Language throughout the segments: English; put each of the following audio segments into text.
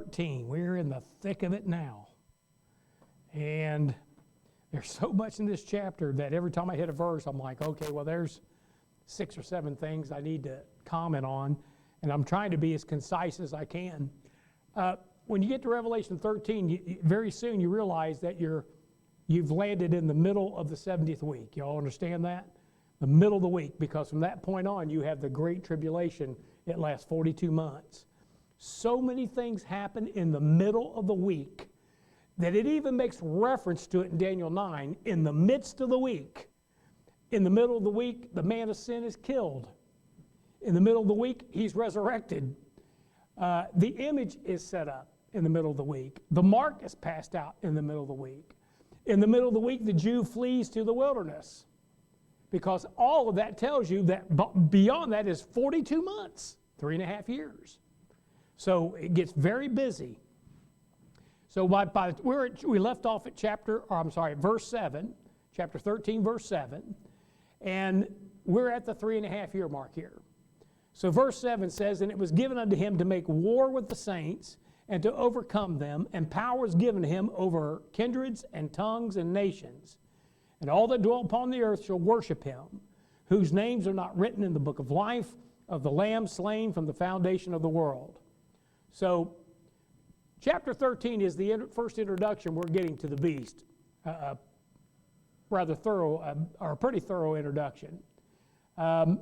13. We're in the thick of it now. And there's so much in this chapter that every time I hit a verse, I'm like, okay, well, there's 6 or 7 things I need to comment on, and I'm trying to be as concise as I can. When you get to Revelation 13, very soon you realize that you've landed in the middle of the 70th week. You all understand that? The middle of the week, because from that point on, you have the Great Tribulation. It lasts 42 months. So many things happen in the middle of the week that it even makes reference to it in Daniel 9. In the midst of the week, in the middle of the week, the man of sin is killed. In the middle of the week, he's resurrected. The image is set up in the middle of the week. The mark is passed out in the middle of the week. In the middle of the week, the Jew flees to the wilderness, because all of that tells you that beyond that is 42 months, 3.5 years. So it gets very busy. So we left off at verse 7, chapter 13, verse 7, and we're at the 3.5 year mark here. So verse 7 says, "And it was given unto him to make war with the saints and to overcome them, and power was given to him over kindreds and tongues and nations. And all that dwell upon the earth shall worship him, whose names are not written in the book of life of the Lamb slain from the foundation of the world." So chapter 13 is the first introduction we're getting to the beast. Rather thorough, or a pretty thorough introduction. But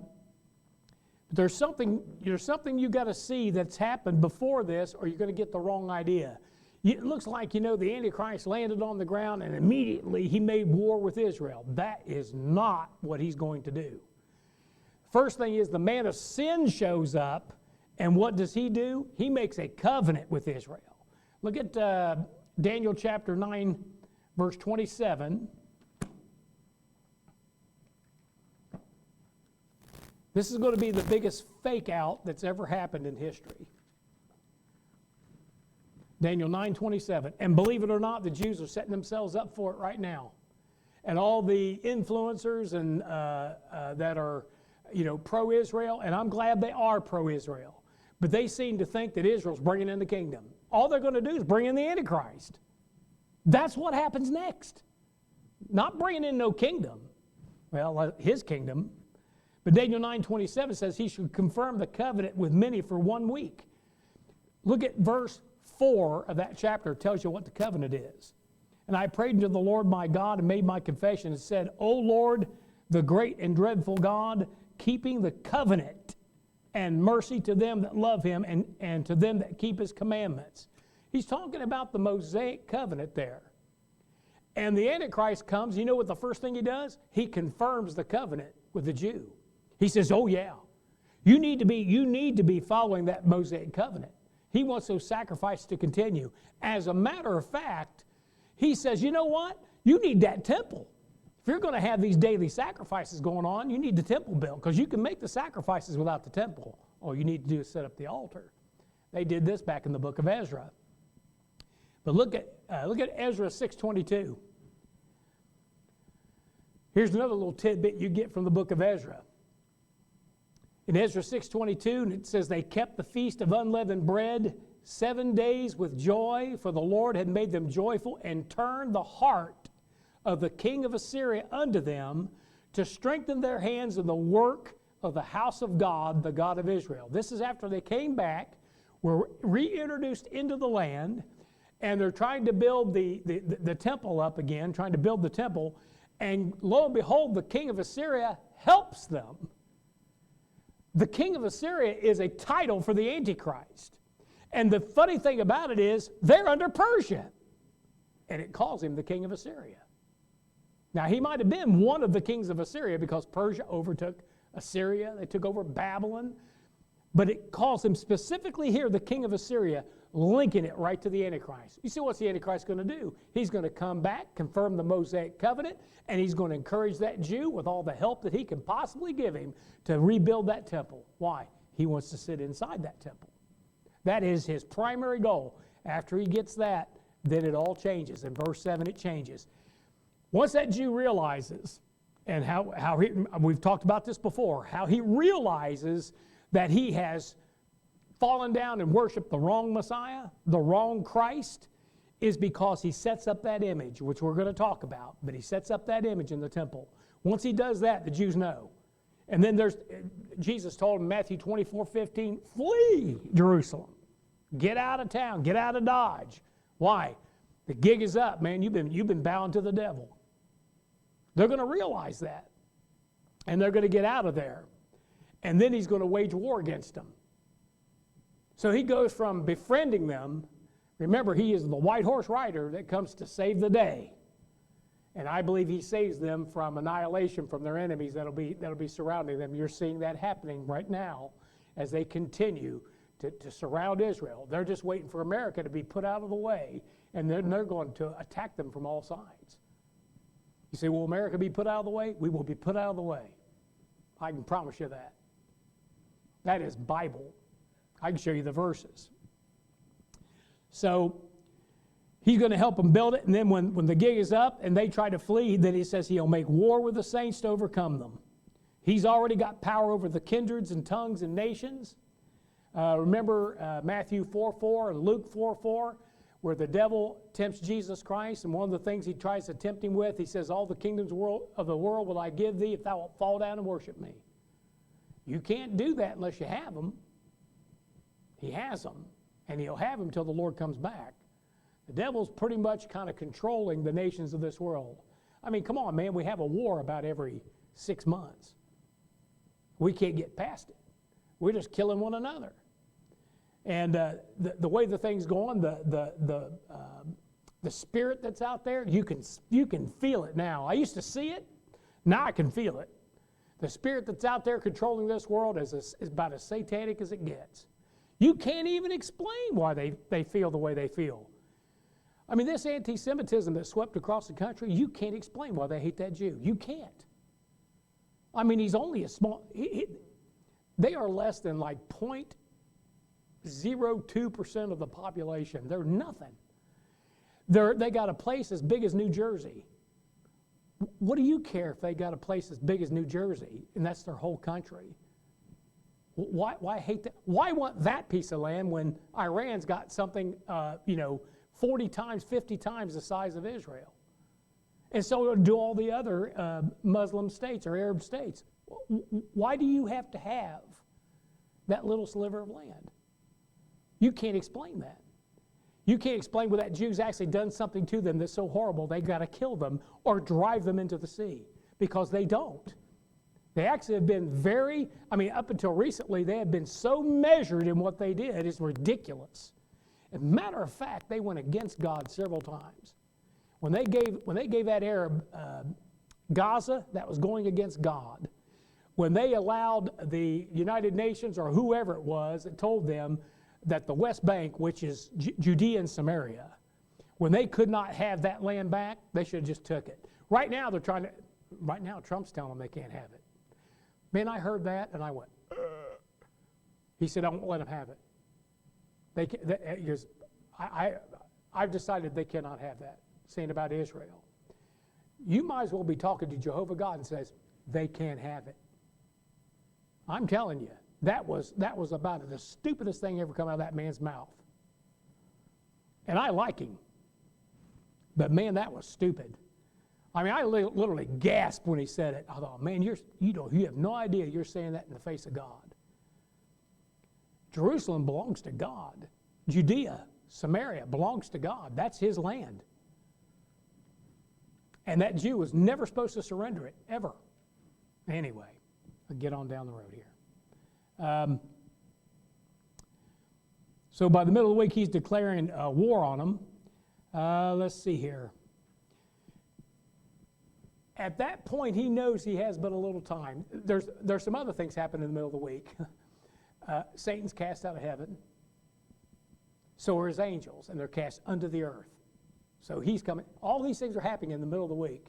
there's something you got to see that's happened before this, or you're going to get the wrong idea. It looks like, the Antichrist landed on the ground and immediately he made war with Israel. That is not what he's going to do. First thing is, the man of sin shows up, and what does he do? He makes a covenant with Israel. Look at Daniel chapter 9, verse 27. This is going to be the biggest fake out that's ever happened in history. Daniel 9:27. And believe it or not, the Jews are setting themselves up for it right now. And all the influencers and that are, pro-Israel, and I'm glad they are pro-Israel, but they seem to think that Israel's bringing in the kingdom. All they're going to do is bring in the Antichrist. That's what happens next. Not bringing in no kingdom. Well, his kingdom. But Daniel 9:27 says he should confirm the covenant with many for 1 week. Look at verse 4 of that chapter. It tells you what the covenant is. "And I prayed unto the Lord my God and made my confession and said, O Lord, the great and dreadful God, keeping the covenant and mercy to them that love him and to them that keep his commandments." He's talking about the Mosaic covenant there. And the Antichrist comes. You know what the first thing he does? He confirms the covenant with the Jew. He says, oh yeah, you need to be following that Mosaic covenant. He wants those sacrifices to continue. As a matter of fact, he says, you know what? You need that temple. If you're going to have these daily sacrifices going on, you need the temple built, because you can make the sacrifices without the temple. All you need to do is set up the altar. They did this back in the book of Ezra. But look at Ezra 6:22. Here's another little tidbit you get from the book of Ezra. In Ezra 6:22, and it says, "They kept the feast of unleavened bread 7 days with joy, for the Lord had made them joyful and turned the heart of the king of Assyria unto them to strengthen their hands in the work of the house of God, the God of Israel." This is after they came back, were reintroduced into the land, and they're trying to build the temple up again, trying to build the temple, and lo and behold, the king of Assyria helps them. The king of Assyria is a title for the Antichrist. And the funny thing about it is, they're under Persia. And it calls him the king of Assyria. Now, he might have been one of the kings of Assyria, because Persia overtook Assyria. They took over Babylon. But it calls him specifically here the king of Assyria, linking it right to the Antichrist. You see, what's the Antichrist going to do? He's going to come back, confirm the Mosaic covenant, and he's going to encourage that Jew with all the help that he can possibly give him to rebuild that temple. Why? He wants to sit inside that temple. That is his primary goal. After he gets that, then it all changes. In verse 7, it changes. Once that Jew realizes, and we've talked about this before, how he realizes that he has fallen down and worship the wrong Messiah, the wrong Christ, is because he sets up that image, which we're going to talk about, but he sets up that image in the temple. Once he does that, the Jews know. And then Jesus told in Matthew 24:15, flee Jerusalem. Get out of town. Get out of Dodge. Why? The gig is up, man. You've been bound to the devil. They're going to realize that. And they're going to get out of there. And then he's going to wage war against them. So he goes from befriending them. Remember, he is the white horse rider that comes to save the day. And I believe he saves them from annihilation from their enemies that'll be surrounding them. You're seeing that happening right now as they continue to surround Israel. They're just waiting for America to be put out of the way, and then they're going to attack them from all sides. You say, will America be put out of the way? We will be put out of the way. I can promise you that. That is Bible. I can show you the verses. So he's going to help them build it, and then when the gig is up and they try to flee, then he says he'll make war with the saints to overcome them. He's already got power over the kindreds and tongues and nations. Remember Matthew 4:4 and Luke 4:4, where the devil tempts Jesus Christ, and one of the things he tries to tempt him with, he says, all the kingdoms of the world will I give thee if thou wilt fall down and worship me. You can't do that unless you have them. He has them, and he'll have them until the Lord comes back. The devil's pretty much kind of controlling the nations of this world. I mean, come on, man, we have a war about every 6 months. We can't get past it. We're just killing one another. And the way the thing's going, the spirit that's out there, you can feel it now. I used to see it. Now I can feel it. The spirit that's out there controlling this world is about as satanic as it gets. You can't even explain why they feel the way they feel. I mean, this anti-Semitism that swept across the country, you can't explain why they hate that Jew. You can't. I mean, he's only a small... They are less than like 0.02% of the population. They're nothing. They got a place as big as New Jersey. What do you care if they got a place as big as New Jersey and that's their whole country? Why hate that? Why want that piece of land when Iran's got something, 40 times, 50 times the size of Israel? And so do all the other Muslim states or Arab states. Why do you have to have that little sliver of land? You can't explain that. You can't explain where that Jew's actually done something to them that's so horrible they've got to kill them or drive them into the sea, because they don't. They actually have been up until recently, they have been so measured in what they did, it's ridiculous. As a matter of fact, they went against God several times. When they gave that Arab Gaza, that was going against God. When they allowed the United Nations or whoever it was that told them that the West Bank, which is Judea and Samaria, when they could not have that land back, they should have just took it. Right now, Trump's telling them they can't have it. Man, I heard that and I went, ugh. He said, I won't let them have it. I've decided they cannot have that, saying about Israel. You might as well be talking to Jehovah God and says, they can't have it. I'm telling you, that was about the stupidest thing ever come out of that man's mouth. And I like him. But man, that was stupid. I mean, I literally gasped when he said it. I thought, man, you have no idea you're saying that in the face of God. Jerusalem belongs to God. Judea, Samaria belongs to God. That's his land. And that Jew was never supposed to surrender it, ever. Anyway, I'll get on down the road here. So by the middle of the week, he's declaring war on them. Let's see here. At that point, he knows he has but a little time. There's some other things happen in the middle of the week. Satan's cast out of heaven. So are his angels, and they're cast unto the earth. So he's coming. All these things are happening in the middle of the week.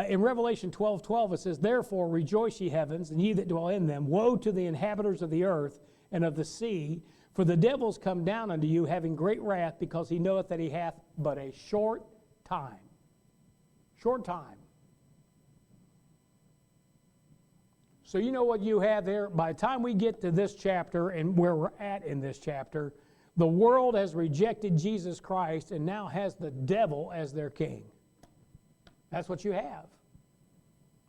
In Revelation 12:12, it says, therefore rejoice, ye heavens, and ye that dwell in them. Woe to the inhabitants of the earth and of the sea, for the devils come down unto you, having great wrath, because he knoweth that he hath but a short time. Short time. So you know what you have there? By the time we get to this chapter and where we're at in this chapter, the world has rejected Jesus Christ and now has the devil as their king. That's what you have.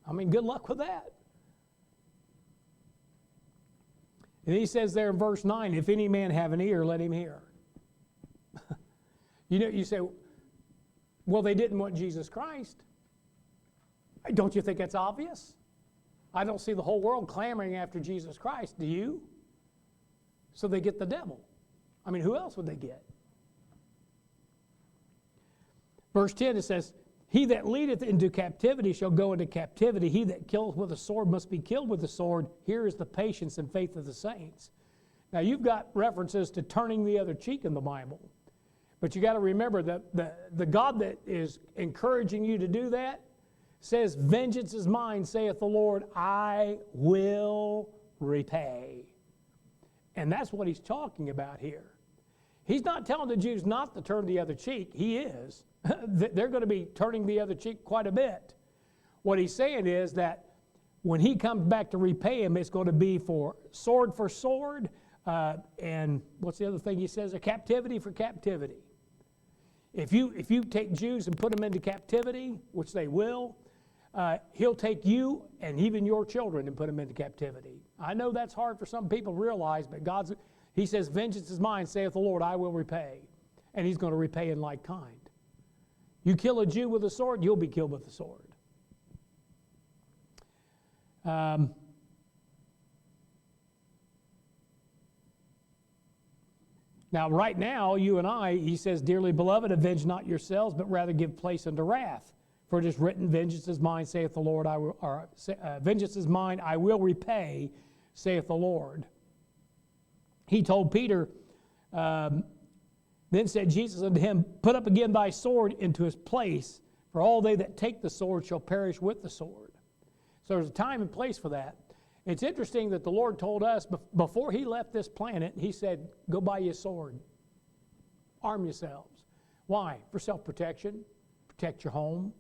I mean, good luck with that. And he says there in verse 9, if any man have an ear, let him hear. You say, well, they didn't want Jesus Christ. Don't you think that's obvious? I don't see the whole world clamoring after Jesus Christ. Do you? So they get the devil. I mean, who else would they get? Verse 10, it says, he that leadeth into captivity shall go into captivity. He that killeth with a sword must be killed with a sword. Here is the patience and faith of the saints. Now, you've got references to turning the other cheek in the Bible. But you got to remember that the God that is encouraging you to do that says, vengeance is mine, saith the Lord, I will repay. And that's what he's talking about here. He's not telling the Jews not to turn the other cheek. He is. They're going to be turning the other cheek quite a bit. What he's saying is that when he comes back to repay him, it's going to be for sword, and what's the other thing he says? A captivity for captivity. If you take Jews and put them into captivity, which they will, he'll take you and even your children and put them into captivity. I know that's hard for some people to realize, but he says, vengeance is mine, saith the Lord, I will repay. And he's going to repay in like kind. You kill a Jew with a sword, you'll be killed with a sword. Now, right now, you and I, he says, dearly beloved, avenge not yourselves, but rather give place unto wrath. For it is written, vengeance is mine, saith the Lord, vengeance is mine, I will repay, saith the Lord. He told Peter, then said Jesus unto him, put up again thy sword into his place, for all they that take the sword shall perish with the sword. So there's a time and place for that. It's interesting that the Lord told us before he left this planet, he said, go buy you a sword. Arm yourselves. Why? For self-protection. Protect your home.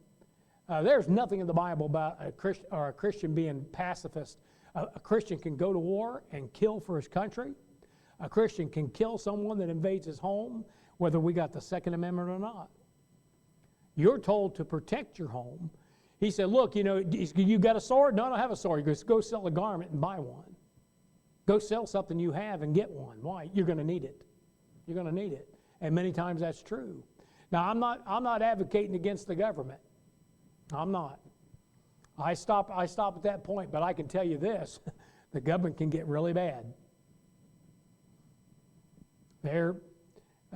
There's nothing in the Bible about a Christian being pacifist. A Christian can go to war and kill for his country. A Christian can kill someone that invades his home, whether we got the Second Amendment or not. You're told to protect your home. He said, look, you got a sword? No, I don't have a sword. He goes, go sell a garment and buy one. Go sell something you have and get one. Why? You're going to need it. You're going to need it. And many times that's true. Now, I'm not advocating against the government. I'm not. I stop at that point, but I can tell you this, the government can get really bad.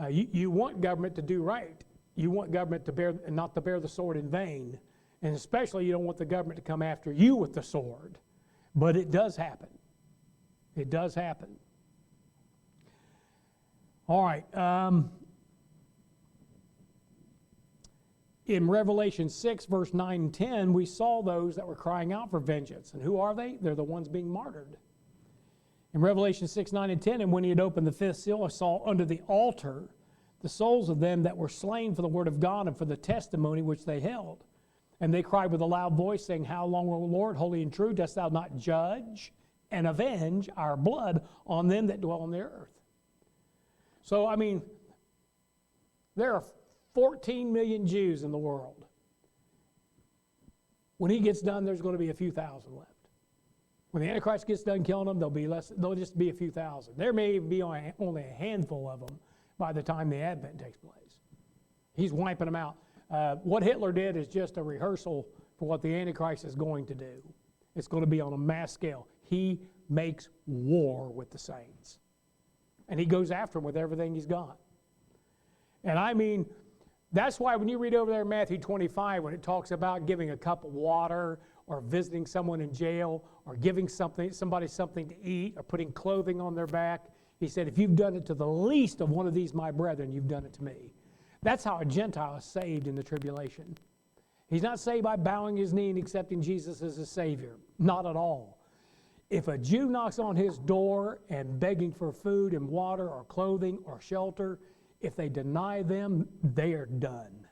You want government to do right. You want government to not to bear the sword in vain. And especially you don't want the government to come after you with the sword. But it does happen. It does happen. All right. In Revelation 6, verse 9 and 10, we saw those that were crying out for vengeance. And who are they? They're the ones being martyred. In Revelation 6, 9, and 10, and when he had opened the fifth seal, I saw under the altar the souls of them that were slain for the word of God and for the testimony which they held. And they cried with a loud voice, saying, how long, O Lord, holy and true, dost thou not judge and avenge our blood on them that dwell on the earth? So, I mean, there are 14 million Jews in the world. When he gets done, there's going to be a few thousand left. When the Antichrist gets done killing them, there'll just be a few thousand. There may be only a handful of them by the time the Advent takes place. He's wiping them out. What Hitler did is just a rehearsal for what the Antichrist is going to do. It's going to be on a mass scale. He makes war with the saints. And he goes after them with everything he's got. And I mean, that's why when you read over there in Matthew 25, when it talks about giving a cup of water or visiting someone in jail or giving somebody something to eat or putting clothing on their back, he said, if you've done it to the least of one of these my brethren, you've done it to me. That's how a Gentile is saved in the tribulation. He's not saved by bowing his knee and accepting Jesus as his Savior. Not at all. If a Jew knocks on his door and begging for food and water or clothing or shelter, if they deny them, they are done.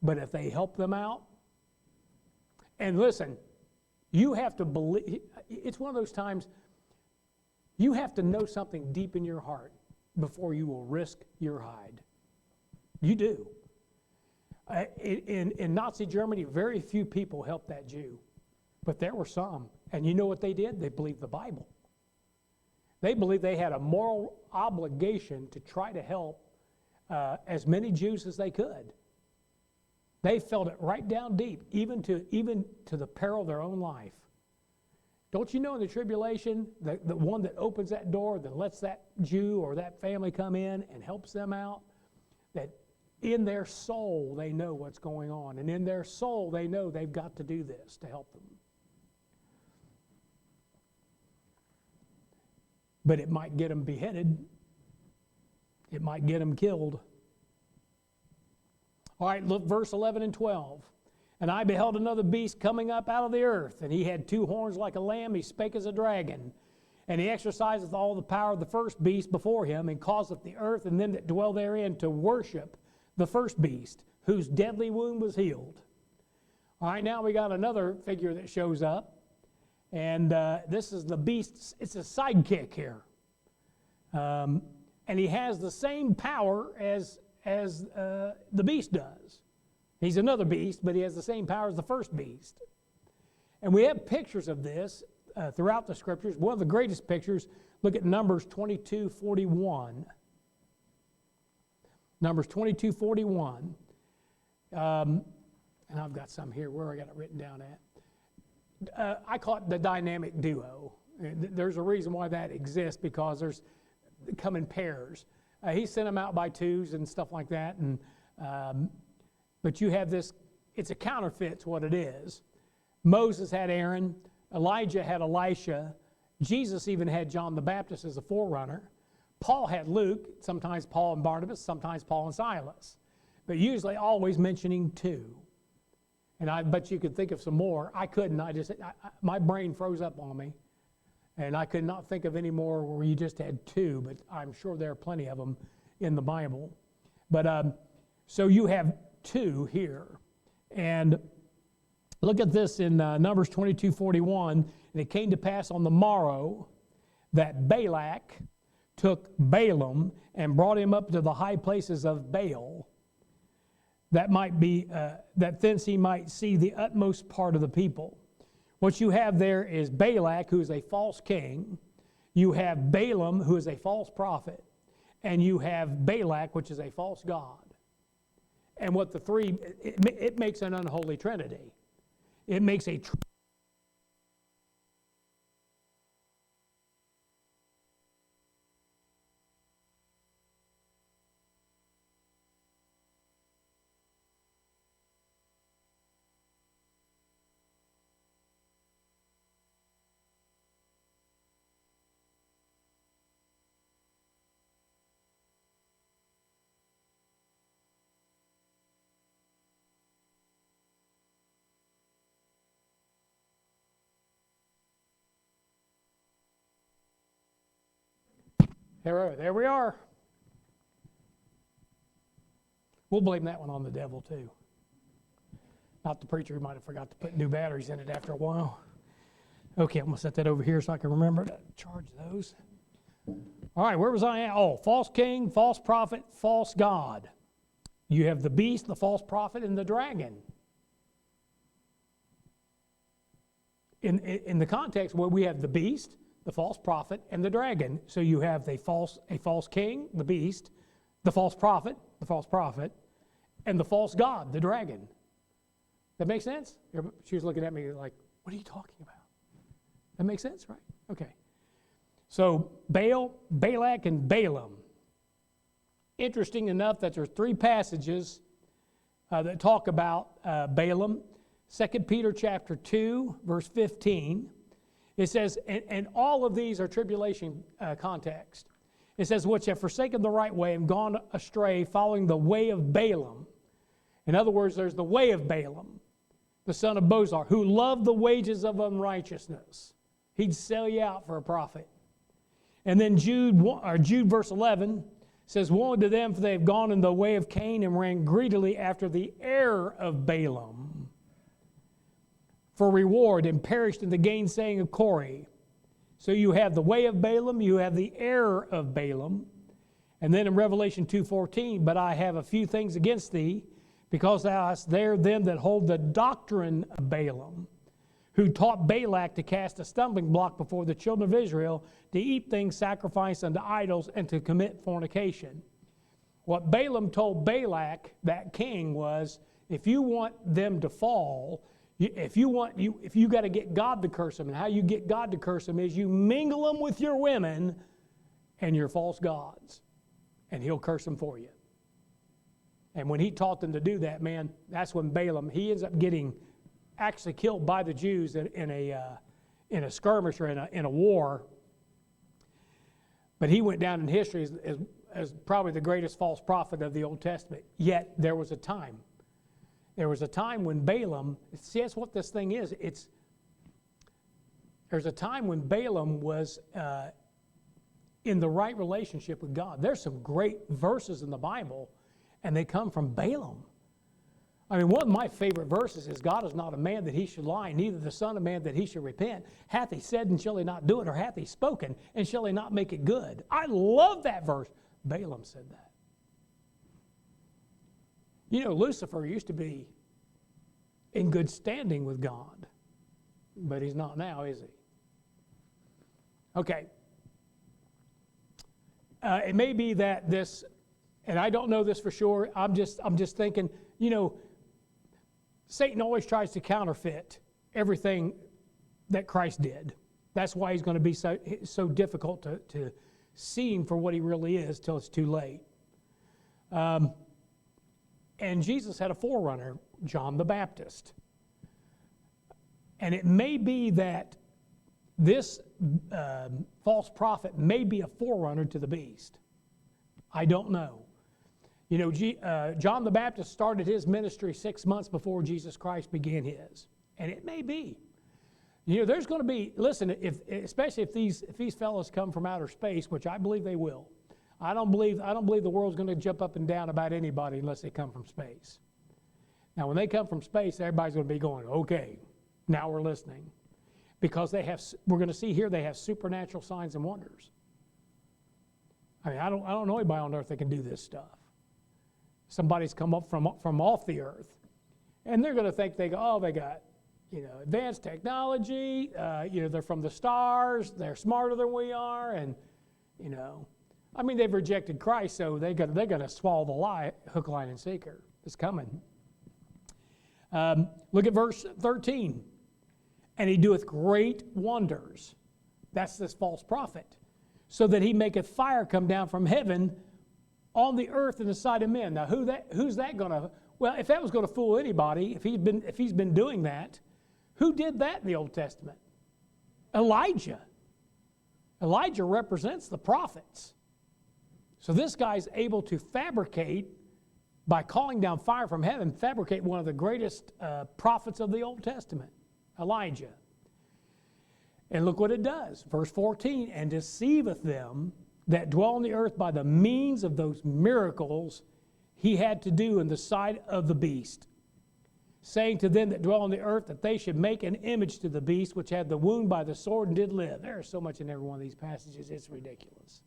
But if they help them out, and listen, You have to believe. It's one of those times you have to know something deep in your heart before you will risk your hide. You do. In Nazi Germany, very few people helped that Jew, but there were some. And you know what they did? They believed the Bible. They believed they had a moral obligation to try to help as many Jews as they could. They felt it right down deep, even to the peril of their own life. Don't you know in the tribulation, the one that opens that door, that lets that Jew or that family come in and helps them out, that in their soul they know what's going on, and in their soul they know they've got to do this to help them. But it might get them beheaded. It might get them killed. All right, look, verse 11 and 12. And I beheld another beast coming up out of the earth, and he had 2 horns like a lamb, he spake as a dragon. And he exerciseth all the power of the first beast before him, and causeth the earth and them that dwell therein to worship the first beast, whose deadly wound was healed. All right, now we got another figure that shows up. And this is the beast. It's a sidekick here. And he has the same power as the beast does. He's another beast, but he has the same power as the first beast. And we have pictures of this throughout the scriptures. One of the greatest pictures, look at Numbers 22:41. Numbers 22:41. And I've got some here. Where I got it written down at? I call it the dynamic duo. There's a reason why that exists, because they come in pairs. He sent them out by twos and stuff like that. And but you have this, it's a counterfeit to what it is. Moses had Aaron, Elijah had Elisha, Jesus even had John the Baptist as a forerunner. Paul had Luke, sometimes Paul and Barnabas, sometimes Paul and Silas, but usually always mentioning 2. And I bet you could think of some more. I couldn't. My brain froze up on me, and I could not think of any more where you just had 2, but I'm sure there are plenty of them in the Bible. But so you have 2 here. And look at this in Numbers 22:41. And it came to pass on the morrow that Balak took Balaam and brought him up to the high places of Baal, that thence he might see the utmost part of the people. What you have there is Balak, who is a false king. You have Balaam, who is a false prophet. And you have Balak, which is a false god. And what the three, it makes an unholy trinity. It makes a There we are. We'll blame that one on the devil too. Not the preacher who might have forgot to put new batteries in it after a while. Okay, I'm going to set that over here so I can remember to charge those. All right, where was I at? Oh, false king, false prophet, false god. You have the beast, the false prophet, and the dragon. In the context where we have the beast, the false prophet, and the dragon. So you have a false king, the beast, the false prophet, and the false god, the dragon. That makes sense? She was looking at me like, what are you talking about? That makes sense, right? Okay. So Baal, Balak, and Balaam. Interesting enough that there's 3 passages that talk about Balaam. 2 Peter chapter 2, verse 15. It says, and all of these are tribulation context. It says, which have forsaken the right way and gone astray, following the way of Balaam. In other words, there's the way of Balaam, the son of Bozar, who loved the wages of unrighteousness. He'd sell you out for a profit. And then Jude verse 11 says, woe unto them, for they have gone in the way of Cain and ran greedily after the error of Balaam. for reward and perished in the gainsaying of Korah. So you have the way of Balaam, you have the error of Balaam. And then in Revelation 2:14, but I have a few things against thee, because thou hast there them that hold the doctrine of Balaam, who taught Balak to cast a stumbling block before the children of Israel, to eat things sacrificed unto idols, and to commit fornication. What Balaam told Balak, that king, was, if you want them to fall, if you got to get God to curse them, and how you get God to curse them is you mingle them with your women and your false gods, and he'll curse them for you. And when he taught them to do that, man, that's when Balaam, he ends up getting actually killed by the Jews in a skirmish or in a war. But he went down in history as probably the greatest false prophet of the Old Testament. Yet there was a time. There was a time when Balaam, see, that's what this thing is. There's a time when Balaam was in the right relationship with God. There's some great verses in the Bible, and they come from Balaam. I mean, one of my favorite verses is, God is not a man that he should lie, neither the son of man that he should repent. Hath he said, and shall he not do it? Or hath he spoken, and shall he not make it good? I love that verse. Balaam said that. You know, Lucifer used to be in good standing with God, but he's not now, is he? Okay. It may be that this, and I don't know this for sure, I'm just thinking, you know, Satan always tries to counterfeit everything that Christ did. That's why he's going to be so difficult to see him for what he really is till it's too late. And Jesus had a forerunner, John the Baptist. And it may be that this false prophet may be a forerunner to the beast. I don't know. You know, John the Baptist started his ministry 6 months before Jesus Christ began his. And it may be. You know, there's going to be, listen, especially if these fellows come from outer space, which I believe they will. I don't believe the world's going to jump up and down about anybody unless they come from space. Now, when they come from space, everybody's going to be going, okay, now we're listening. Because we're going to see here they have supernatural signs and wonders. I mean, I don't know anybody on earth that can do this stuff. Somebody's come up from off the earth, and they're going to think they got, you know, advanced technology. You know, they're from the stars. They're smarter than we are, and you know, I mean, they've rejected Christ, so they're going to swallow the lie, hook, line, and sinker. It's coming. Look at verse 13. And he doeth great wonders. That's this false prophet. So that he maketh fire come down from heaven on the earth in the sight of men. Now, who's that going to? Well, if that was going to fool anybody, if he's been doing that, who did that in the Old Testament? Elijah. Elijah represents the prophets. So this guy's able to fabricate, by calling down fire from heaven, fabricate one of the greatest prophets of the Old Testament, Elijah. And look what it does. Verse 14, and deceiveth them that dwell on the earth by the means of those miracles he had to do in the sight of the beast, saying to them that dwell on the earth that they should make an image to the beast which had the wound by the sword and did live. There's so much in every one of these passages, it's ridiculous.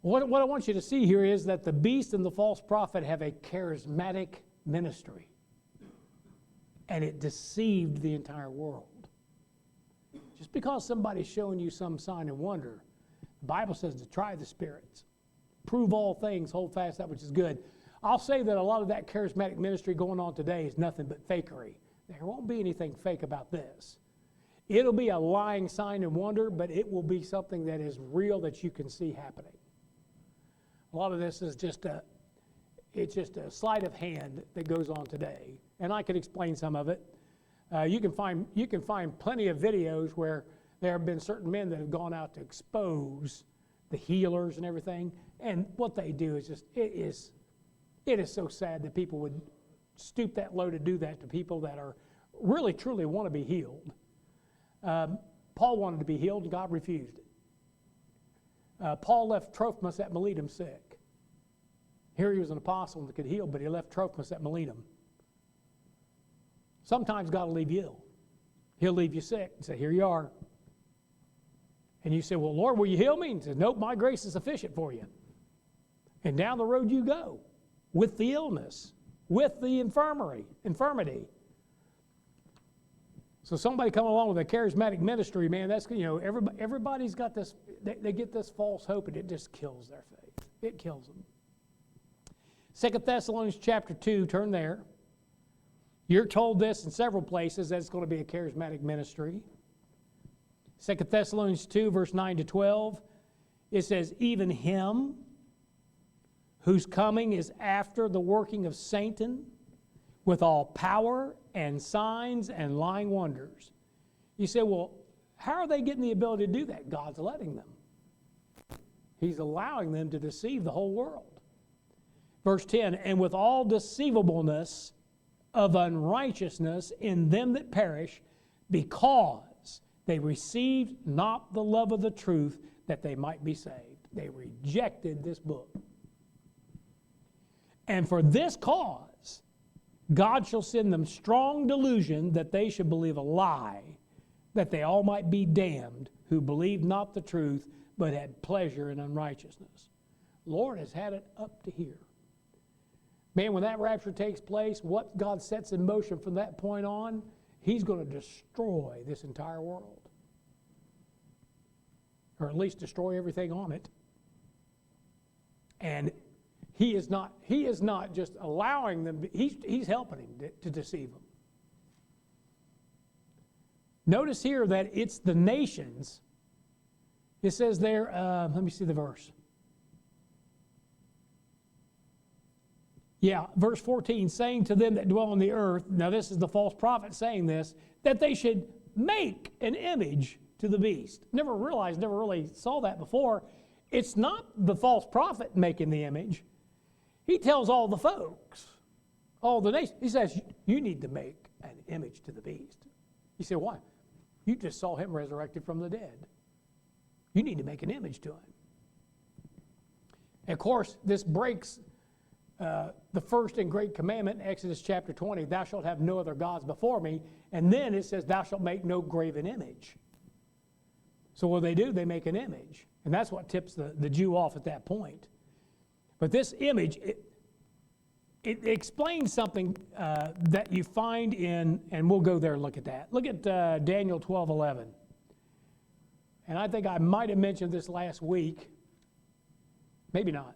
What I want you to see here is that the beast and the false prophet have a charismatic ministry. And it deceived the entire world. Just because somebody's showing you some sign and wonder, the Bible says to try the spirits. Prove all things, hold fast that which is good. I'll say that a lot of that charismatic ministry going on today is nothing but fakery. There won't be anything fake about this. It'll be a lying sign and wonder, but it will be something that is real that you can see happening. A lot of this is just a sleight of hand that goes on today, and I could explain some of it. You can find plenty of videos where there have been certain men that have gone out to expose the healers and everything, and what they do is just it is so sad that people would stoop that low to do that to people that are really truly want to be healed. Paul wanted to be healed, and God refused it. Paul left Trophimus at Miletum sick. Here he was an apostle that could heal, but he left Trophimus at Miletum. Sometimes God will leave you ill. He'll leave you sick and say, here you are. And you say, well, Lord, will you heal me? And he says, nope, my grace is sufficient for you. And down the road you go with the illness, with the infirmity. So somebody coming along with a charismatic ministry, man, that's, everybody's got this, they get this false hope, and it just kills their faith. It kills them. 2 Thessalonians chapter 2, turn there. You're told this in several places that it's going to be a charismatic ministry. 2 Thessalonians 2, verse 9 to 12, it says, even him whose coming is after the working of Satan with all power and signs and lying wonders. You say, well, how are they getting the ability to do that? God's letting them. He's allowing them to deceive the whole world. Verse 10, and with all deceivableness of unrighteousness in them that perish, because they received not the love of the truth that they might be saved. They rejected this book. And for this cause, God shall send them strong delusion that they should believe a lie, that they all might be damned, who believed not the truth, but had pleasure in unrighteousness. Lord has had it up to here. Man, when that rapture takes place, what God sets in motion from that point on, He's going to destroy this entire world. Or at least destroy everything on it. And He is not just allowing them, He's helping him to deceive them. Notice here that it's the nations. It says there, let me see the verse. Yeah, verse 14, saying to them that dwell on the earth, now this is the false prophet saying this, that they should make an image to the beast. Never really saw that before. It's not the false prophet making the image. He tells all the folks, all the nations, he says, you need to make an image to the beast. You say, why? You just saw him resurrected from the dead. You need to make an image to him. And of course, this breaks the first and great commandment, Exodus chapter 20, thou shalt have no other gods before me. And then it says, thou shalt make no graven image. So what do? They make an image. And that's what tips the Jew off at that point. But this image, it explains something that you find in, and we'll go there and look at that. Look at Daniel 12:11. And I think I might have mentioned this last week. Maybe not.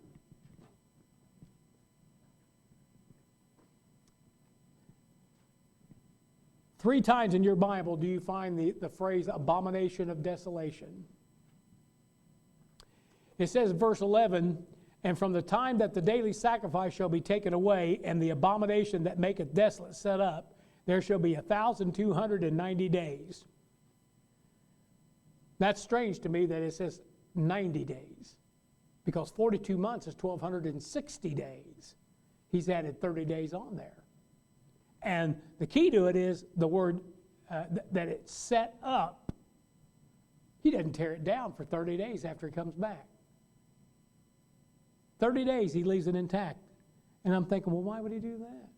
Three times in your Bible do you find the phrase abomination of desolation. It says, verse 11, and from the time that the daily sacrifice shall be taken away, and the abomination that maketh desolate set up, there shall be 1,290 days. That's strange to me that it says 90 days, because 42 months is 1,260 days. He's added 30 days on there. And the key to it is the word that it's set up. He doesn't tear it down for 30 days after he comes back. 30 days he leaves it intact. And I'm thinking, well, why would he do that?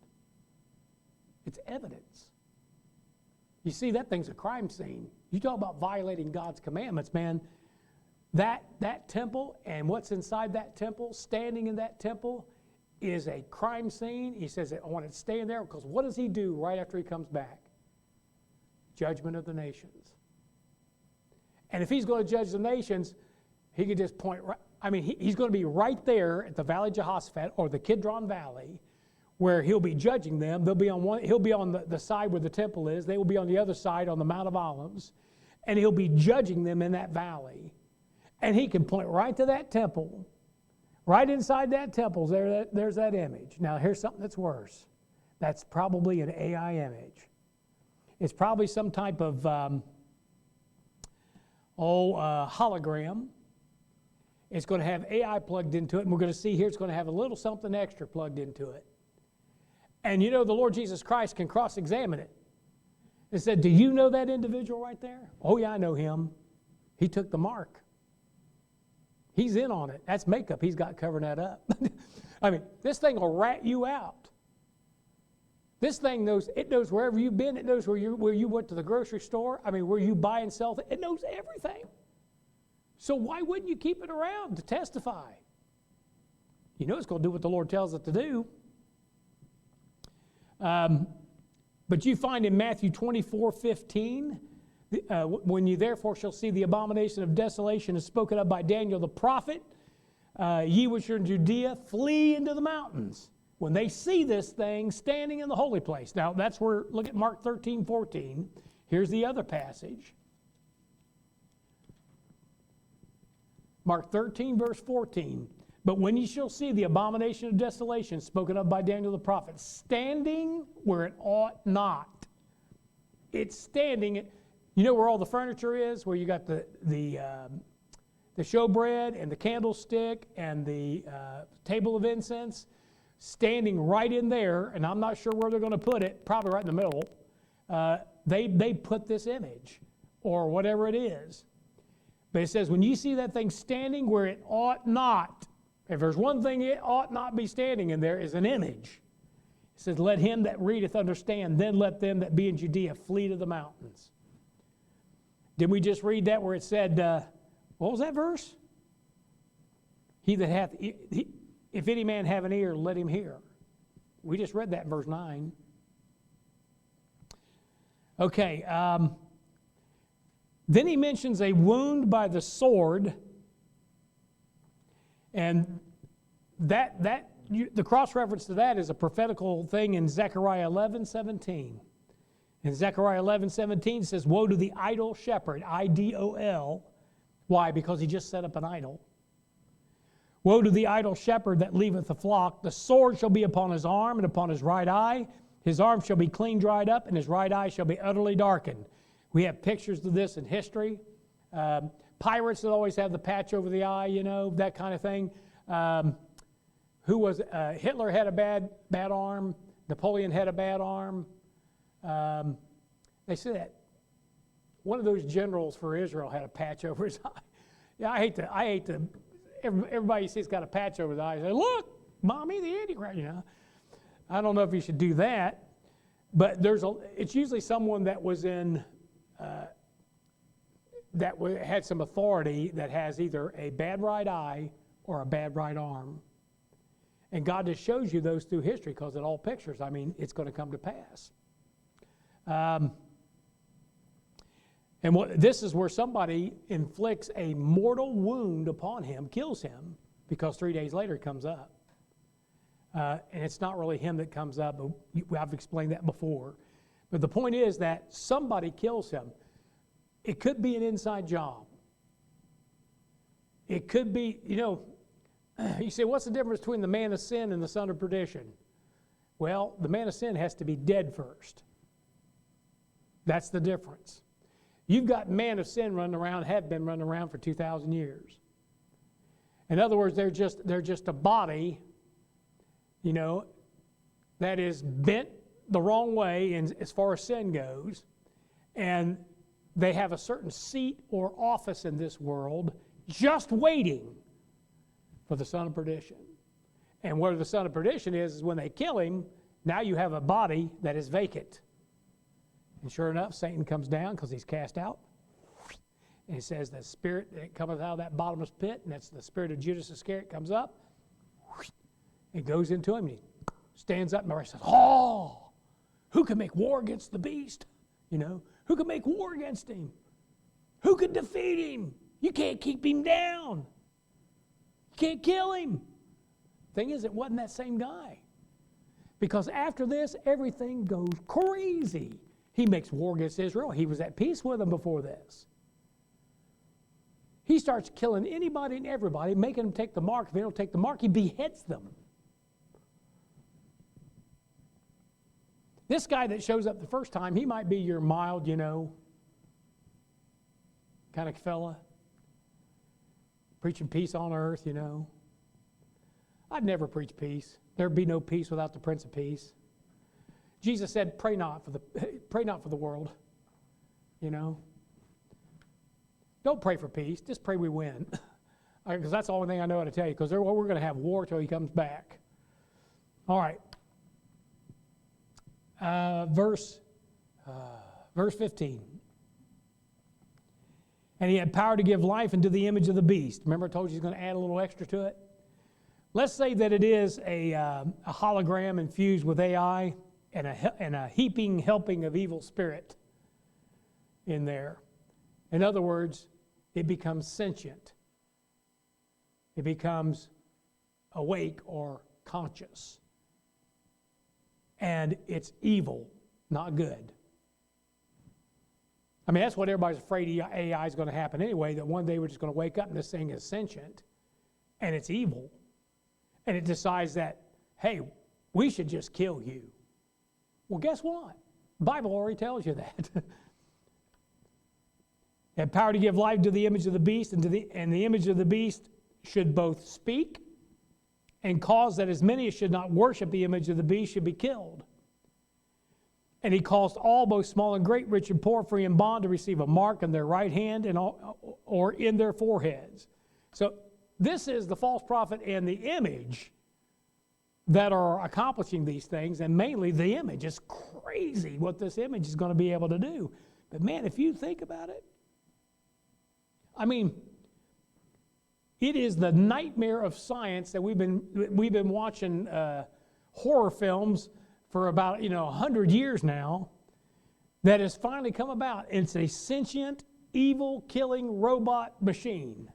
It's evidence. You see, that thing's a crime scene. You talk about violating God's commandments, man. That temple and what's inside that temple, standing in that temple, is a crime scene. He says, I want it to stay in there, because what does he do right after he comes back? Judgment of the nations. And if he's going to judge the nations, he could just point right, he's going to be right there at the Valley of Jehoshaphat, or the Kidron Valley, where he'll be judging them. He'll be on the side where the temple is. They will be on the other side on the Mount of Olives. And he'll be judging them in that valley. And he can point right to that temple. Right inside that temple, there's that image. Now, here's something that's worse. That's probably an AI image. It's probably some type of hologram. It's going to have AI plugged into it, and we're going to see here it's going to have a little something extra plugged into it. And the Lord Jesus Christ can cross-examine it. It said, do you know that individual right there? Oh, yeah, I know him. He took the mark. He's in on it. That's makeup he's got covering that up. This thing will rat you out. This thing knows, it knows wherever you've been, it knows where you went to the grocery store, where you buy and sell, it knows everything. So why wouldn't you keep it around to testify? You know it's going to do what the Lord tells it to do. But you find in Matthew 24:15, when you therefore shall see the abomination of desolation is spoken of by Daniel the prophet, ye which are in Judea, flee into the mountains. When they see this thing standing in the holy place. Now that's where, look at Mark 13:14. Here's the other passage. Mark 13, verse 14. But when ye shall see the abomination of desolation spoken of by Daniel the prophet, standing where it ought not. It's standing, you know where all the furniture is? Where you got the showbread and the candlestick and the table of incense? Standing right in there, and I'm not sure where they're going to put it, probably right in the middle. They put this image, or whatever it is. But it says, when you see that thing standing where it ought not, if there's one thing it ought not be standing in there, is an image. It says, let him that readeth understand, then let them that be in Judea flee to the mountains. Did we just read that where it said, what was that verse? He that hath, if any man have an ear, let him hear. We just read that in verse 9. Okay, then he mentions a wound by the sword, and the cross-reference to that is a prophetical thing in Zechariah 11:17. In Zechariah 11:17 says, woe to the idol shepherd, I-D-O-L. Why? Because he just set up an idol. Woe to the idle shepherd that leaveth the flock. The sword shall be upon his arm and upon his right eye. His arm shall be clean dried up, and his right eye shall be utterly darkened. We have pictures of this in history. Pirates that always have the patch over the eye, that kind of thing. Hitler had a bad arm. Napoleon had a bad arm. They said that one of those generals for Israel had a patch over his eye. Yeah, I hate to. Everybody you see has got a patch over the eye. Say, look, mommy, the Antichrist. I don't know if you should do that, but it's usually someone that was in had some authority that has either a bad right eye or a bad right arm. And God just shows you those through history because in all pictures, it's going to come to pass. This is where somebody inflicts a mortal wound upon him, kills him, because 3 days later he comes up. And it's not really him that comes up, but I've explained that before. But the point is that somebody kills him. It could be an inside job. It could be, you say, what's the difference between the man of sin and the son of perdition? Well, the man of sin has to be dead first. That's the difference. You've got man of sin running around, have been running around for 2,000 years. In other words, they're just a body, that is bent the wrong way as far as sin goes, and they have a certain seat or office in this world just waiting for the son of perdition. And where the son of perdition is when they kill him, now you have a body that is vacant. And sure enough, Satan comes down because he's cast out. And he says the spirit that cometh out of that bottomless pit, and that's the spirit of Judas Iscariot, comes up. It goes into him, and he stands up, and everybody says, oh, who can make war against the beast? Who can make war against him? Who can defeat him? You can't keep him down. You can't kill him. Thing is, it wasn't that same guy. Because after this, everything goes crazy. He makes war against Israel. He was at peace with them before this. He starts killing anybody and everybody, making them take the mark. If they don't take the mark, he beheads them. This guy that shows up the first time, he might be your mild, kind of fella. Preaching peace on earth, I'd never preach peace. There'd be no peace without the Prince of Peace. Jesus said, pray not for the world, Don't pray for peace. Just pray we win. Because that's the only thing I know how to tell you. Because we're going to have war till he comes back. All right. verse 15. And he had power to give life into the image of the beast. Remember I told you he's going to add a little extra to it? Let's say that it is a hologram infused with AI and a heaping helping of evil spirit in there. In other words, it becomes sentient. It becomes awake or conscious. And it's evil, not good. I mean, that's what everybody's afraid AI is going to happen anyway, that one day we're just going to wake up and this thing is sentient and it's evil. And it decides that, hey, we should just kill you. Well, guess what? The Bible already tells you that. It had power to give life to the image of the beast, and the image of the beast should both speak and cause that as many as should not worship the image of the beast should be killed. And he caused all, both small and great, rich and poor, free and bond, to receive a mark in their right hand or in their foreheads. So this is the false prophet and the image that are accomplishing these things, and mainly the image. It's crazy what this image is going to be able to do. But man, if you think about it, I mean, it is the nightmare of science that we've been watching horror films for about 100 years now that has finally come about. It's a sentient, evil, killing robot machine.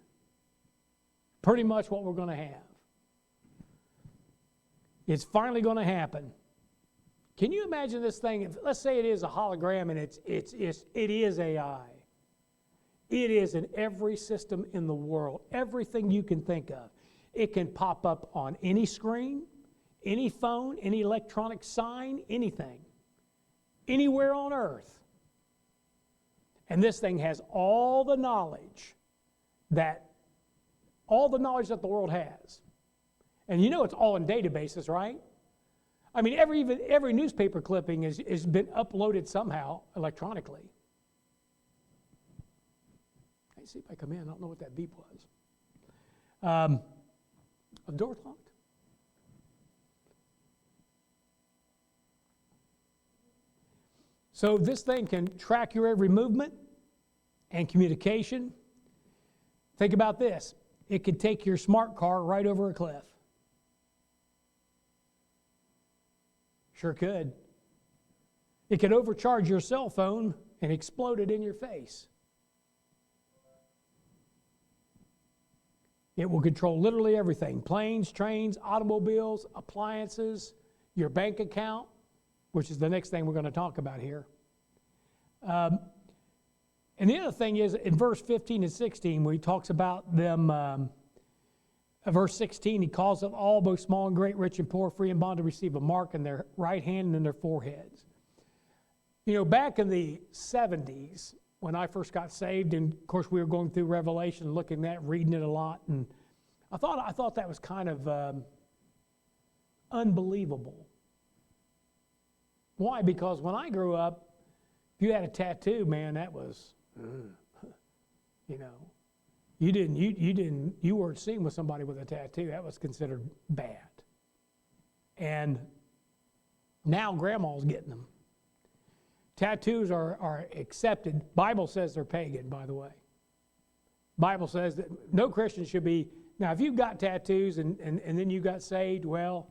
Pretty much what we're going to have. It's finally going to happen. Can you imagine this thing? Let's say it is a hologram and it is AI. It is in every system in the world, everything you can think of. It can pop up on any screen, any phone, any electronic sign, anything, anywhere on earth. And this thing has all the knowledge that the world has. And you know it's all in databases, right? I mean, every newspaper clipping has been uploaded somehow electronically. Let's see if I come in. I don't know what that beep was. The door's locked. So this thing can track your every movement and communication. Think about this. It could take your smart car right over a cliff. Sure could. It could overcharge your cell phone and explode it in your face. It will control literally everything. Planes, trains, automobiles, appliances, your bank account, which is the next thing we're going to talk about here. And the other thing is, in verse 15 and 16, where he talks about them, verse 16, he calls them all, both small and great, rich and poor, free and bond, to receive a mark in their right hand and in their foreheads. You know, back in the 70s, when I first got saved, and of course we were going through Revelation, looking at, reading it a lot, and I thought that was kind of unbelievable. Why? Because when I grew up, if you had a tattoo, man, that was, you weren't seen with somebody with a tattoo. That was considered bad. And now grandma's getting them. Tattoos are accepted. Bible says they're pagan, by the way. Bible says that no Christian should be. Now, if you've got tattoos and then you got saved, well,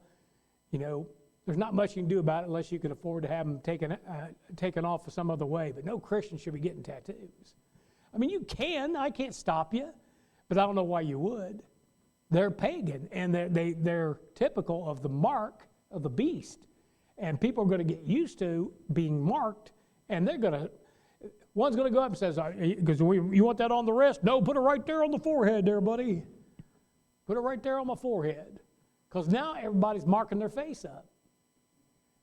there's not much you can do about it unless you can afford to have them taken off some other way. But no Christian should be getting tattoos. I mean, you can. I can't stop you. But I don't know why you would. They're pagan, and they're typical of the mark of the beast. And people are going to get used to being marked, and one's going to go up and says, because you want that on the wrist? No, put it right there on the forehead there, buddy. Put it right there on my forehead. Because now everybody's marking their face up.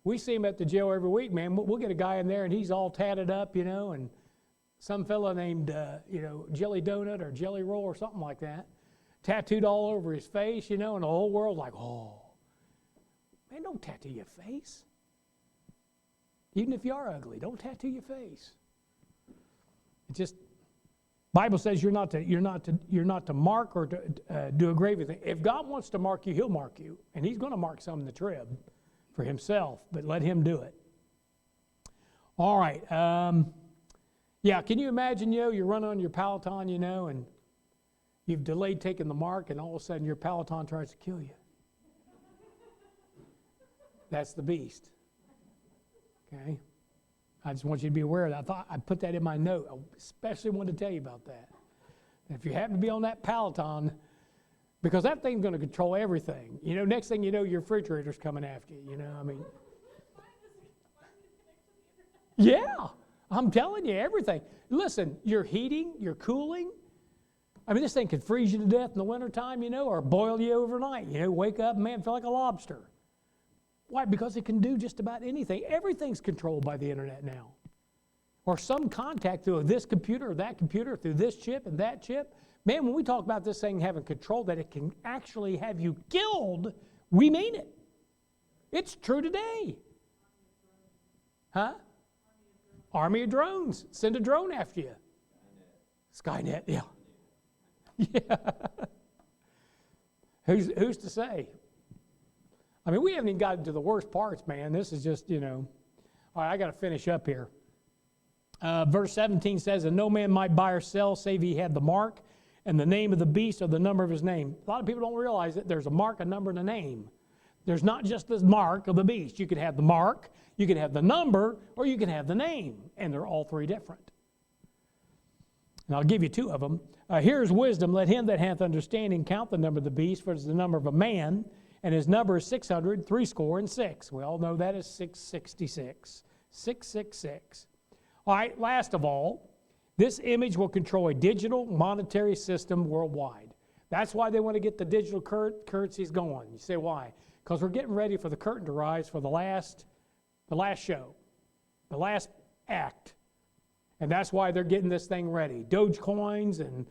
We see them at the jail every week, man. We'll get a guy in there, and he's all tatted up, and some fella named, Jelly Donut or Jelly Roll or something like that, tattooed all over his face, and the whole world's like, oh. Man, don't tattoo your face. Even if you are ugly, don't tattoo your face. It just, Bible says you're not to mark or to do a graven thing. If God wants to mark you, He'll mark you, and He's going to mark some in the trib for Himself. But let Him do it. All right. Yeah, can you imagine, you're running on your Peloton, and you've delayed taking the mark, and all of a sudden your Peloton tries to kill you. That's the beast. Okay? I just want you to be aware of that. I thought I'd put that in my note. I especially wanted to tell you about that. If you happen to be on that Peloton, because that thing's going to control everything. Next thing you know, your refrigerator's coming after you. Yeah, I'm telling you, everything. Listen, your heating, your cooling. This thing could freeze you to death in the wintertime, or boil you overnight. Wake up, man, feel like a lobster. Why? Because it can do just about anything. Everything's controlled by the internet now. Or some contact through this computer or that computer, through this chip and that chip. Man, when we talk about this thing having control that it can actually have you killed, we mean it. It's true today. Huh? Army of drones. Send a drone after you. Skynet, yeah. Yeah. Who's to say? We haven't even gotten to the worst parts, man. This is just, All right, I got to finish up here. Verse 17 says, and no man might buy or sell save he had the mark and the name of the beast or the number of his name. A lot of people don't realize that there's a mark, a number, and a name. There's not just the mark of the beast. You could have the mark, you could have the number, or you can have the name. And they're all three different. And I'll give you two of them. Here's wisdom. Let him that hath understanding count the number of the beast, for it is the number of a man, and his number is 666. We all know that is 666. 666. All right, last of all, this image will control a digital monetary system worldwide. That's why they want to get the digital currencies going. You say, why? Because we're getting ready for the curtain to rise for the last show, the last act. And that's why they're getting this thing ready. Dogecoins and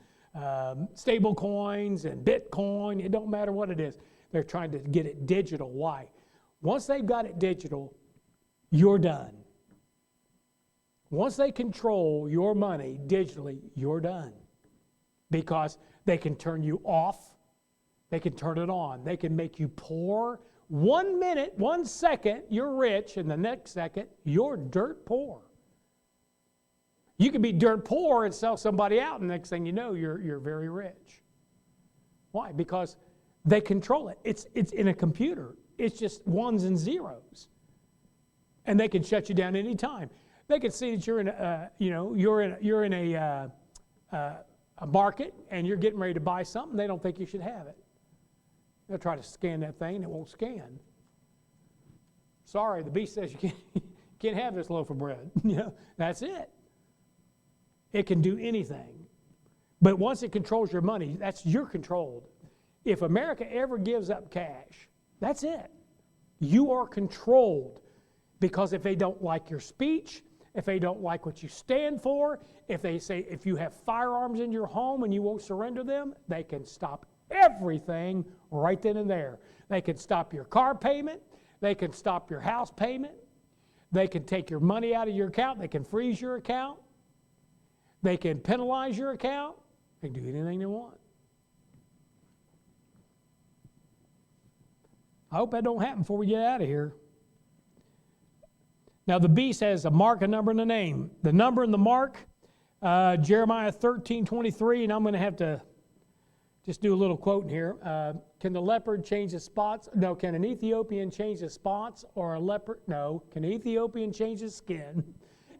stable coins and Bitcoin, it don't matter what it is. They're trying to get it digital. Why? Once they've got it digital, you're done. Once they control your money digitally, you're done. Because they can turn you off. They can turn it on. They can make you poor. 1 minute, 1 second, you're rich, and the next second, you're dirt poor. You can be dirt poor and sell somebody out, and the next thing you know, you're very rich. Why? Because they control it. It's in a computer. It's just ones and zeros, and they can shut you down any time. They can see that you're in a market and you're getting ready to buy something. They don't think you should have it. They'll try to scan that thing and it won't scan. Sorry, the beast says you can't have this loaf of bread. That's it. It can do anything. But once it controls your money, you're controlled. If America ever gives up cash, that's it. You are controlled. Because if they don't like your speech, if they don't like what you stand for, if they say if you have firearms in your home and you won't surrender them, they can stop everything right then and there. They can stop your car payment. They can stop your house payment. They can take your money out of your account. They can freeze your account. They can penalize your account. They can do anything they want. I hope that don't happen before we get out of here. Now, the beast has a mark, a number, and a name. The number and the mark, Jeremiah 13:23, and I'm going to have to just do a little quote here. Can the leopard change his spots? No. Can an Ethiopian change his spots or a leopard? No. Can an Ethiopian change his skin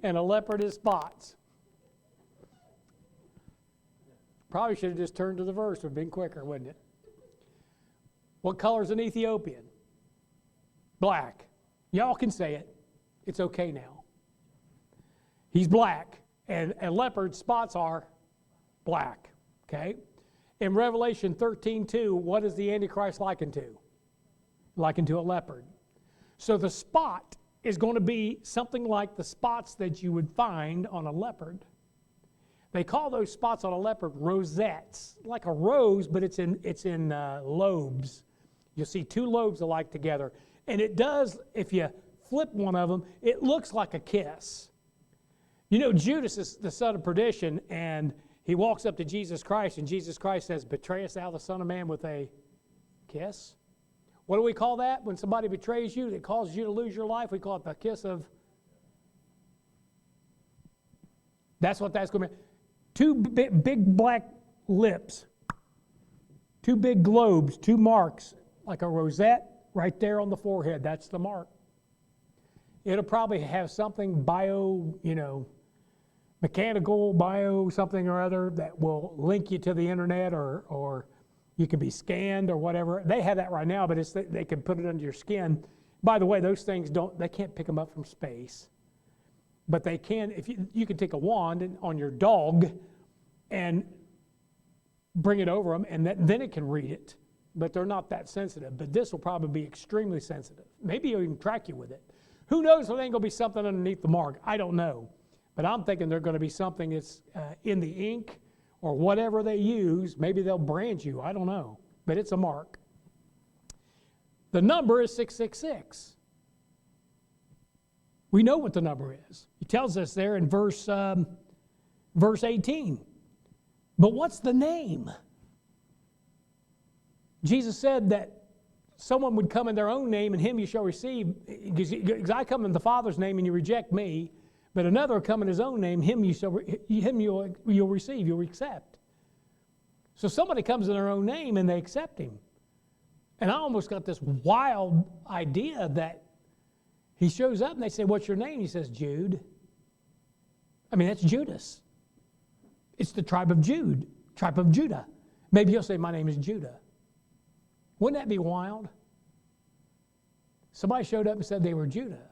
and a leopard his spots? Probably should have just turned to the verse. It would have been quicker, wouldn't it? What color is an Ethiopian? Black. Y'all can say it. It's okay now. He's black, and a leopard's spots are black, okay? In Revelation 13:2, what is the Antichrist likened to? Likened to a leopard. So the spot is going to be something like the spots that you would find on a leopard. They call those spots on a leopard rosettes, like a rose, but it's in lobes. You'll see two lobes alike together, and it does, if you flip one of them, it looks like a kiss. Judas is the son of perdition, and he walks up to Jesus Christ, and Jesus Christ says, betrayest thou the Son of Man with a kiss? What do we call that? When somebody betrays you, that causes you to lose your life, we call it the kiss of... That's what that's going to be. Two big black lips, two big globes, two marks, like a rosette right there on the forehead. That's the mark. It'll probably have something mechanical, something or other that will link you to the internet, or you can be scanned or whatever. They have that right now, but they can put it under your skin. By the way, those things they can't pick them up from space. But they can, if you can take a wand on your dog and bring it over them, and then it can read it. But they're not that sensitive. But this will probably be extremely sensitive. Maybe it'll even track you with it. Who knows if there ain't going to be something underneath the mark? I don't know. But I'm thinking there's going to be something that's in the ink or whatever they use. Maybe they'll brand you. I don't know. But it's a mark. The number is 666. We know what the number is. He tells us there in verse 18. But what's the name? Jesus said that someone would come in their own name, and him you shall receive. Because I come in the Father's name, and you reject me. But another will come in his own name, him you'll receive, you'll accept. So somebody comes in their own name, and they accept him. And I almost got this wild idea that he shows up and they say, what's your name? He says, Jude. I mean, that's Judas. It's the tribe of Judah. Maybe you'll say, my name is Judah. Wouldn't that be wild? Somebody showed up and said they were Judah.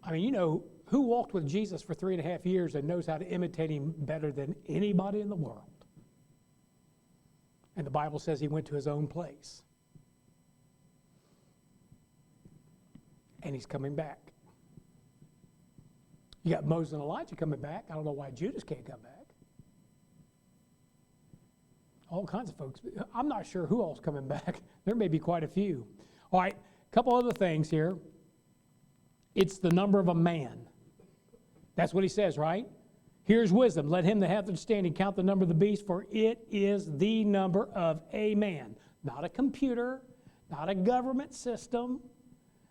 I mean, who walked with Jesus for 3.5 years and knows how to imitate him better than anybody in the world? And the Bible says he went to his own place. And he's coming back. You got Moses and Elijah coming back. I don't know why Judas can't come back. All kinds of folks. I'm not sure who else is coming back. There may be quite a few. All right, a couple other things here. It's the number of a man. That's what he says, right? Here's wisdom. Let him that hath understanding count the number of the beast, for it is the number of a man. Not a computer, not a government system,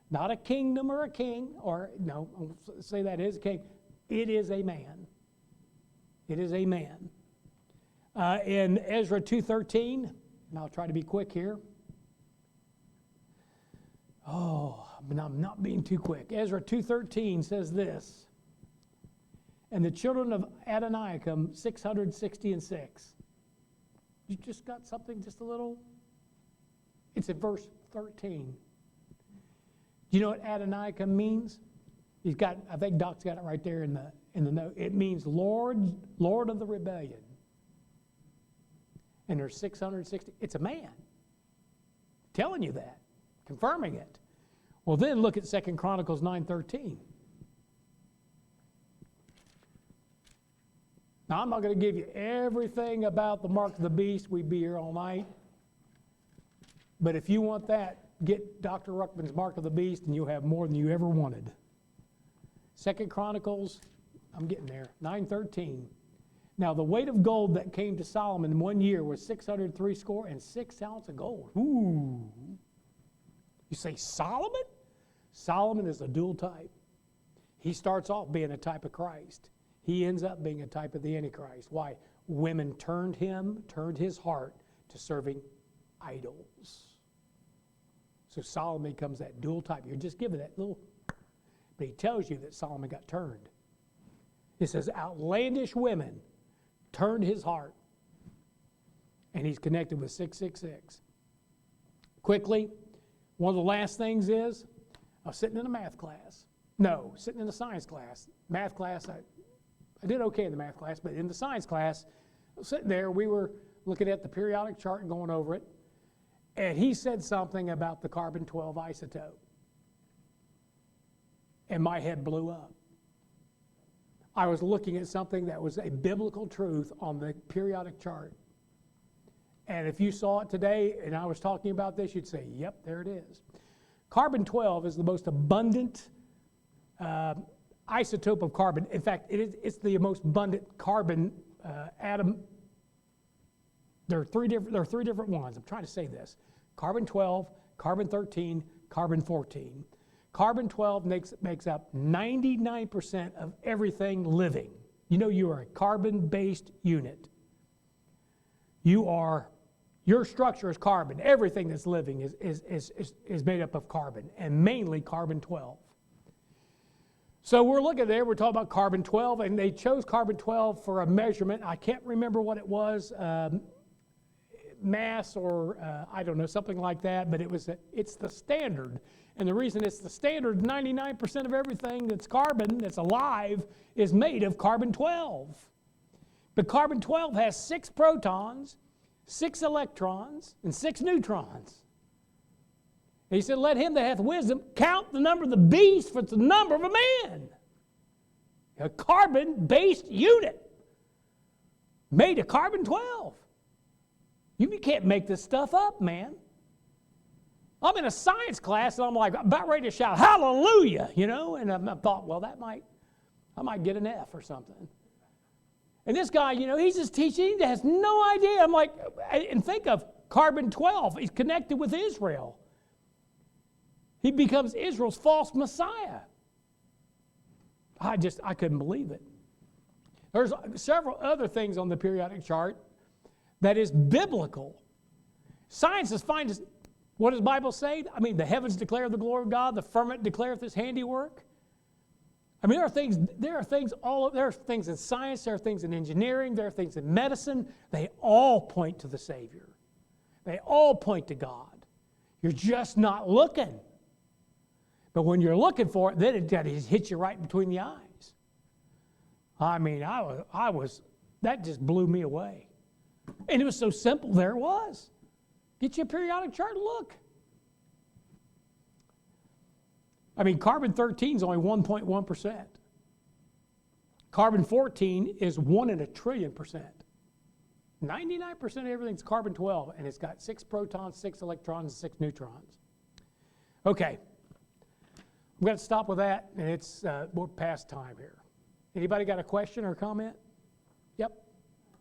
not a kingdom or a king, or no, I'll say that is a king. It is a man. It is a man. In Ezra 2:13, and I'll try to be quick here. Oh, but I'm not being too quick. Ezra 2:13 says this. And the children of Adoniram, 666. You just got something just a little? It's in verse 13. Do you know what Adoniram means? He's got, I think Doc's got it right there in the note. It means Lord of the rebellion. And there's 660. It's a man. Telling you that. Confirming it. Well, then look at 2 Chronicles 9:13. Now, I'm not going to give you everything about the mark of the beast. We'd be here all night. But if you want that, get Dr. Ruckman's mark of the beast, and you'll have more than you ever wanted. 2 Chronicles, I'm getting there, 9:13. Now, the weight of gold that came to Solomon in 1 year was 606 ounces of gold. Ooh. You say Solomon? Solomon is a dual type. He starts off being a type of Christ. He ends up being a type of the Antichrist. Why? Women turned his heart to serving idols. So Solomon becomes that dual type. You're just giving that little, but he tells you that Solomon got turned. It says outlandish women turned his heart. And he's connected with 666. Quickly, one of the last things is, I was sitting in a math class. No, sitting in a science class. Math class, I did okay in the math class, but in the science class, I was sitting there, we were looking at the periodic chart and going over it, and he said something about the carbon-12 isotope. And my head blew up. I was looking at something that was a biblical truth on the periodic chart. And if you saw it today and I was talking about this, you'd say, yep, there it is. Carbon-12 is the most abundant isotope of carbon. In fact, it's the most abundant carbon atom. There are three different ones. I'm trying to say this. Carbon-12, carbon-13, carbon-14. Carbon-12 makes up 99% of everything living. You know you are a carbon-based unit. Your structure is carbon. Everything that's living is made up of carbon, and mainly carbon-12. So we're looking there, we're talking about carbon-12, and they chose carbon-12 for a measurement. I can't remember what it was, mass or I don't know, something like that, but it's the standard. And the reason it's the standard, 99% of everything that's carbon, that's alive, is made of carbon-12. But carbon-12 has 6 protons, 6 electrons, and 6 neutrons. And he said, let him that hath wisdom count the number of the beast, for it's the number of a man. A carbon-based unit made of carbon-12. You can't make this stuff up, man. I'm in a science class, and I'm like about ready to shout, hallelujah, you know? And I thought, well, I might get an F or something. And this guy, you know, he's just teaching, he has no idea. I'm like, and think of carbon-12. He's connected with Israel. He becomes Israel's false Messiah. I couldn't believe it. There's several other things on the periodic chart that is biblical. Science is fine. What does the Bible say? I mean, the heavens declare the glory of God, the firmament declareth his handiwork. I mean, there are things in science, there are things in engineering, there are things in medicine. They all point to the Savior. They all point to God. You're just not looking. But when you're looking for it, then it hits you right between the eyes. I mean, that just blew me away. And it was so simple, there it was. Get you a periodic chart and look. I mean, carbon-13 is only 1.1%. Carbon-14 is 1 in a trillion percent. 99% of everything's carbon-12, and it's got 6 protons, 6 electrons, 6 neutrons. Okay. I'm going to stop with that, and we're past time here. Anybody got a question or comment? Yep.